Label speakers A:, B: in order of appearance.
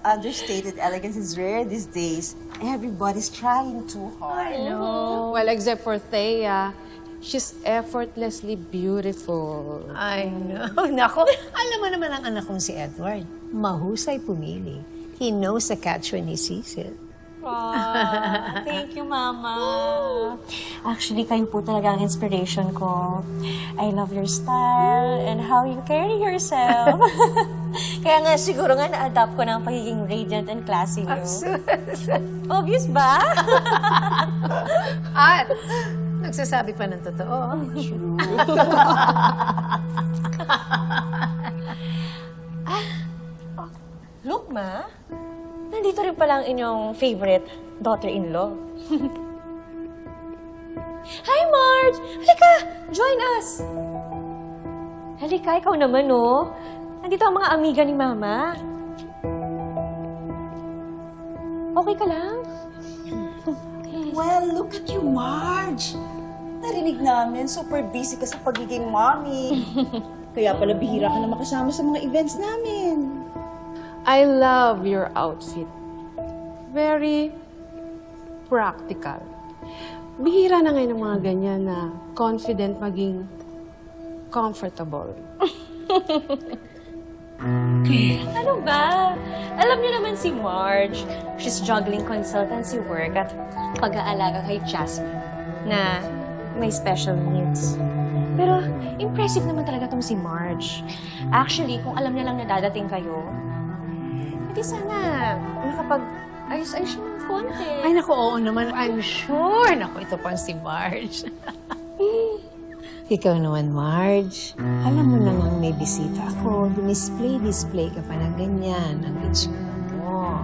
A: understated elegance is rare these days. Everybody's trying too hard.
B: I know. Well, except for Thea. She's effortlessly beautiful.
C: I know. Nako, alam mo naman ang anak kong si Edward. Mahusay pumili. He knows the catch when he sees it.
D: Thank you, Mama. Actually, kayo po talaga ang inspiration ko. I love your style and how you carry yourself. Kaya nga, siguro nga na-adapt ko ng pagiging radiant and classy mo. Obvious ba?
C: At nagsasabi pa ng totoo.
D: Look, Ma. Nandito rin pala ang inyong favorite daughter-in-law. Hi, Marge! Halika! Join us! Halika, ikaw naman, oh. Nandito ang mga amiga ni Mama. Okay ka lang?
A: Well, look at you, Marge. Narinig namin, super busy ka sa pagiging mommy. Kaya pala bihira ka na makasama sa mga events namin.
B: I love your outfit. Very practical. Bihira na ngayon ng mga ganyan na confident maging comfortable.
D: Ano ba? Alam niyo naman si Marge. She's juggling consultancy work at pag-aalaga kay Jasmine na may special needs. Pero impressive naman talaga tong si Marge. Actually, kung alam niya lang na dadating kayo, hindi sana nakapag-ayos-ayos siya ng konti.
C: Ay, naku, oo naman. I'm sure. Naku, ito pang si Marge. Ikaw naman, Marge. Alam mo namang may bisita ako. Display ka pa ng ganyan. Ang itsura mo.